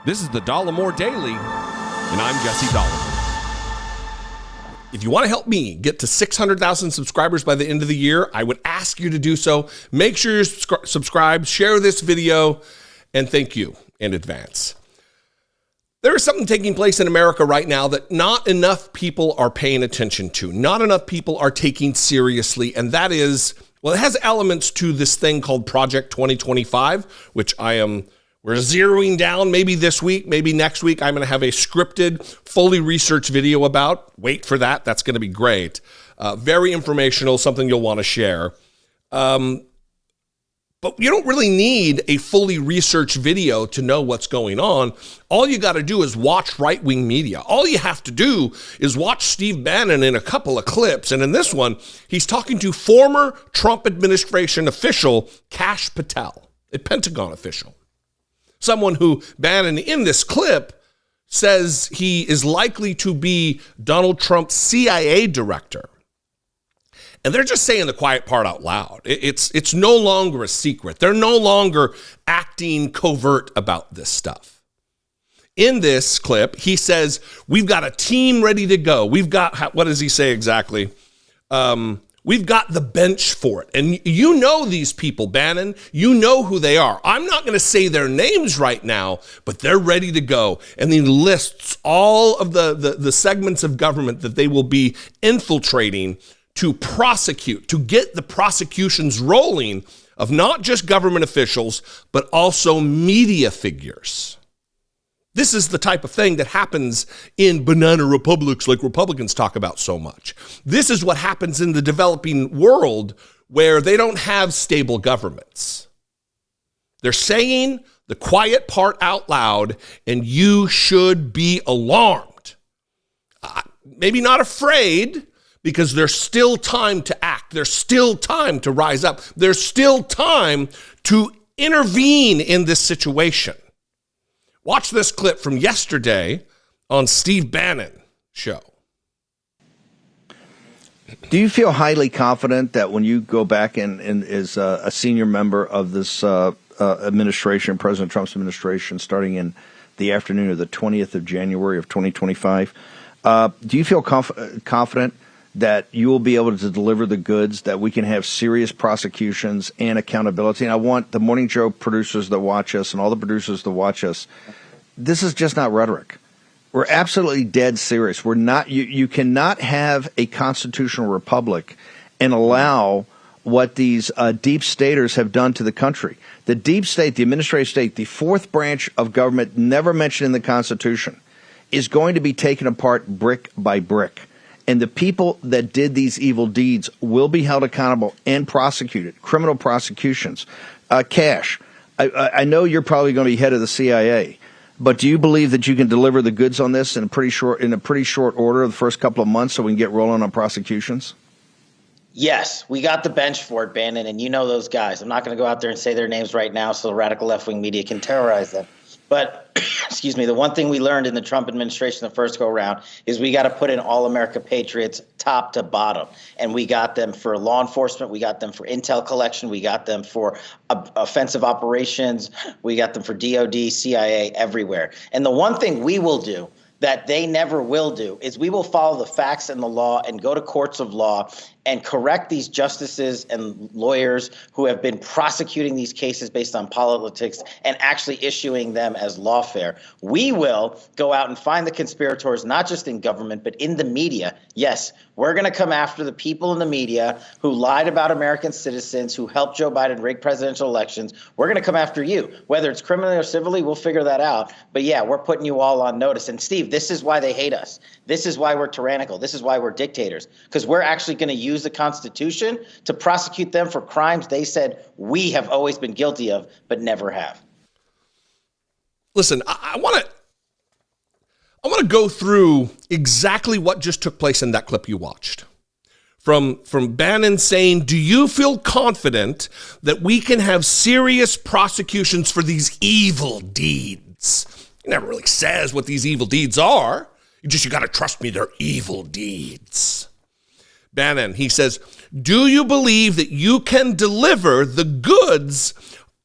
This is the Dollemore Daily, and I'm Jesse Dollemore. If you want to help me get to 600,000 subscribers by the end of the year, I would ask you to do so. Make sure you're subscribed, share this video, and thank you in advance. There is something taking place in America right now that not enough people are paying attention to, not enough people are taking seriously, and that is, well, it has elements to this thing called Project 2025, which we're zeroing down maybe this week, maybe next week. I'm going to have a scripted, fully researched video about. Wait for that. That's going to be great. Very informational, something you'll want to share. But you don't really need a fully researched video to know what's going on. All you got to do is watch right-wing media. All you have to do is watch Steve Bannon in a couple of clips. And in this one, he's talking to former Trump administration official Kash Patel, a Pentagon official. Someone who Bannon in this clip says he is likely to be Donald Trump's CIA director. And they're just saying the quiet part out loud. It's no longer a secret. They're no longer acting covert about this stuff. In this clip, he says, we've got a team ready to go. We've got, what does he say exactly? We've got the bench for it. And you know these people, Bannon. You know who they are. I'm not going to say their names right now, but they're ready to go. And he lists all of the segments of government that they will be infiltrating to prosecute, to get the prosecutions rolling of not just government officials, but also media figures. This is the type of thing that happens in banana republics like Republicans talk about so much. This is what happens in the developing world where they don't have stable governments. They're saying the quiet part out loud, and you should be alarmed. Maybe not afraid, because there's still time to act. There's still time to rise up. There's still time to intervene in this situation. Watch this clip from yesterday on Steve Bannon show. Do you feel highly confident that when you go back and as a senior member of this administration, President Trump's administration, starting in the afternoon of the 20th of January of 2025, do you feel confident that you will be able to deliver the goods, that we can have serious prosecutions and accountability? And I want the Morning Joe producers that watch us and all the producers that watch us, this is just not rhetoric. We're absolutely dead serious. We're not. You cannot have a constitutional republic and allow what these deep staters have done to the country. The deep state, the administrative state, the fourth branch of government never mentioned in the Constitution, is going to be taken apart brick by brick. And the people that did these evil deeds will be held accountable and prosecuted, criminal prosecutions. Kash, I know you're probably going to be head of the CIA, but do you believe that you can deliver the goods on this in a pretty short order of the first couple of months so we can get rolling on prosecutions? Yes, we got the bench for it, Bannon, and you know those guys. I'm not going to go out there and say their names right now so the radical left-wing media can terrorize them. But, excuse me, the one thing we learned in the Trump administration the first go-around is we got to put in all America patriots top to bottom. And we got them for law enforcement. We got them for intel collection. We got them for offensive operations. We got them for DOD, CIA, everywhere. And the one thing we will do that they never will do is we will follow the facts and the law and go to courts of law and correct these justices and lawyers who have been prosecuting these cases based on politics and actually issuing them as lawfare. We will go out and find the conspirators, not just in government, but in the media. Yes, we're going to come after the people in the media who lied about American citizens, who helped Joe Biden rig presidential elections. We're going to come after you. Whether it's criminally or civilly, we'll figure that out. But yeah, we're putting you all on notice. And Steve, this is why they hate us. This is why we're tyrannical. This is why we're dictators, because we're actually going to use the Constitution to prosecute them for crimes they said we have always been guilty of, but never have. Listen, I want to go through exactly what just took place in that clip you watched. From Bannon saying, do you feel confident that we can have serious prosecutions for these evil deeds? He never really says what these evil deeds are. You got to trust me, they're evil deeds. Bannon, he says, do you believe that you can deliver the goods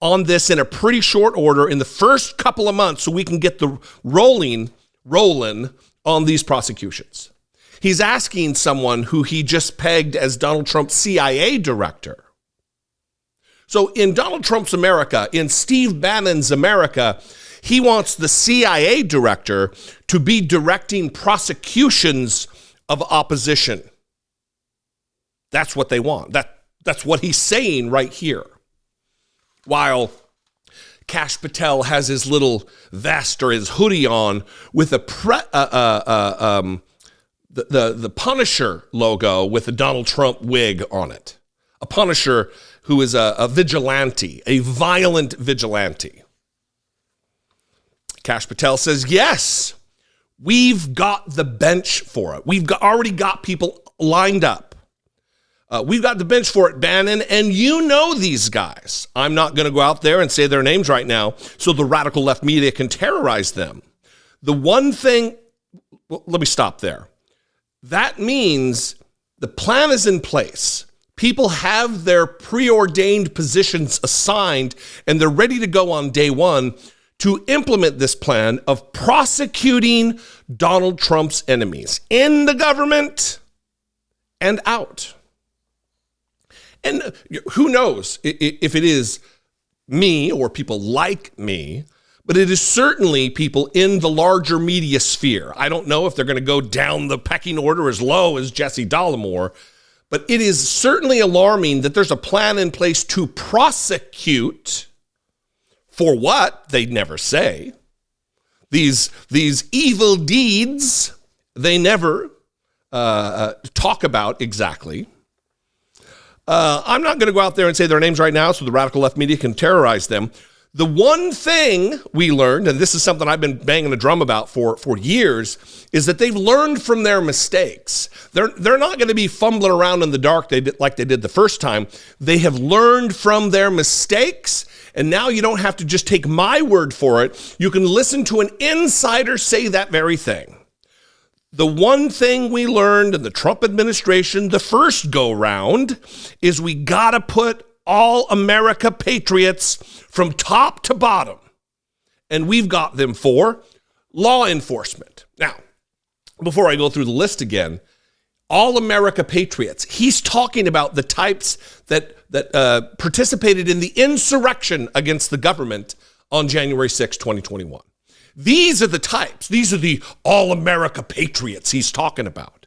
on this in a pretty short order in the first couple of months so we can get the rolling on these prosecutions. He's asking someone who he just pegged as Donald Trump's CIA director. So in Donald Trump's America, in Steve Bannon's America, he wants the CIA director to be directing prosecutions of opposition. That's what they want. That's what he's saying right here. While Kash Patel has his little vest or his hoodie on with the Punisher logo with a Donald Trump wig on it. A Punisher who is a vigilante, a violent vigilante. Kash Patel says, yes, we've got the bench for it. We've already got people lined up. We've got the bench for it, Bannon, and you know these guys. I'm not going to go out there and say their names right now so the radical left media can terrorize them. The one thing, well, let me stop there. That means the plan is in place. People have their preordained positions assigned, and they're ready to go on day one to implement this plan of prosecuting Donald Trump's enemies in the government and out. And who knows if it is me or people like me, but it is certainly people in the larger media sphere. I don't know if they're going to go down the pecking order as low as Jesse Dollemore, but it is certainly alarming that there's a plan in place to prosecute for what they never say. These evil deeds they never talk about exactly. I'm not going to go out there and say their names right now so the radical left media can terrorize them. The one thing we learned, and this is something I've been banging the drum about for years, is that they've learned from their mistakes. They're not going to be fumbling around in the dark like they did the first time. They have learned from their mistakes, and now you don't have to just take my word for it. You can listen to an insider say that very thing. The one thing we learned in the Trump administration, the first go-round, is we got to put all America patriots from top to bottom. And we've got them for law enforcement. Now, before I go through the list again, all America patriots, he's talking about the types that participated in the insurrection against the government on January 6, 2021. These are the types. These are the all-America patriots he's talking about.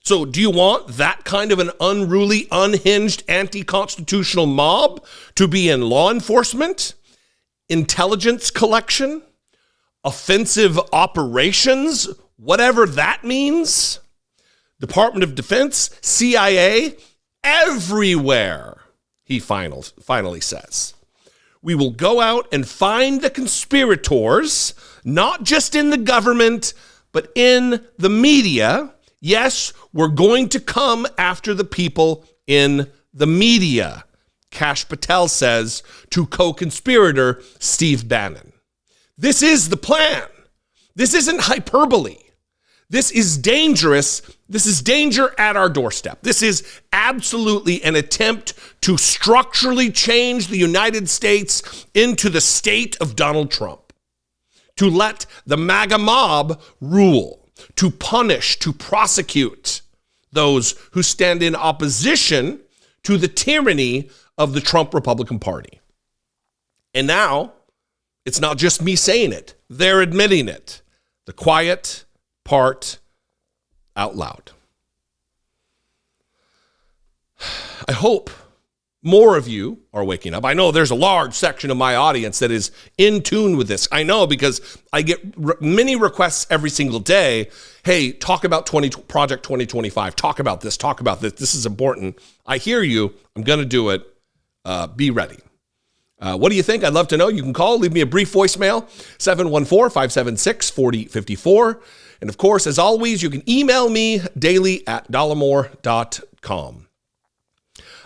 So do you want that kind of an unruly, unhinged, anti-constitutional mob to be in law enforcement, intelligence collection, offensive operations, whatever that means? Department of Defense, CIA, everywhere, he finally says. We will go out and find the conspirators, not just in the government, but in the media. Yes, we're going to come after the people in the media, Kash Patel says to co-conspirator Steve Bannon. This is the plan. This isn't hyperbole. This is dangerous. This is danger at our doorstep. This is absolutely an attempt to structurally change the United States into the state of Donald Trump, to let the MAGA mob rule, to punish, to prosecute those who stand in opposition to the tyranny of the Trump Republican Party. And now, it's not just me saying it. They're admitting it. The quiet part out loud. I hope more of you are waking up. I know there's a large section of my audience that is in tune with this. I know because I get many requests every single day. Hey, talk about Project 2025. Talk about this. Talk about this. This is important. I hear you. I'm going to do it. Be ready. What do you think? I'd love to know. You can call, leave me a brief voicemail, 714-576-4054. And of course, as always, you can email me daily at dollemore.com.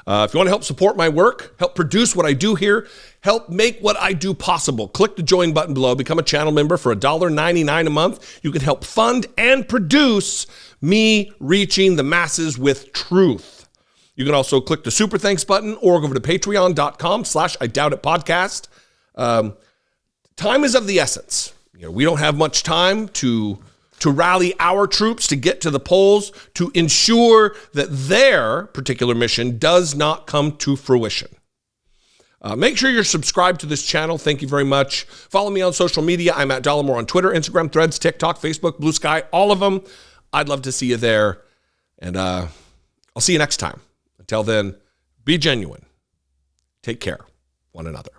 If you want to help support my work, help produce what I do here, help make what I do possible, click the join button below, become a channel member for $1.99 a month. You can help fund and produce me reaching the masses with truth. You can also click the super thanks button or go over to patreon.com/IDoubtItPodcast. Time is of the essence. We don't have much time to rally our troops to get to the polls to ensure that their particular mission does not come to fruition. Make sure you're subscribed to this channel. Thank you very much. Follow me on social media. I'm at Dollemore on Twitter, Instagram, Threads, TikTok, Facebook, Blue Sky, all of them. I'd love to see you there. And I'll see you next time. Until then, be genuine. Take care, one another.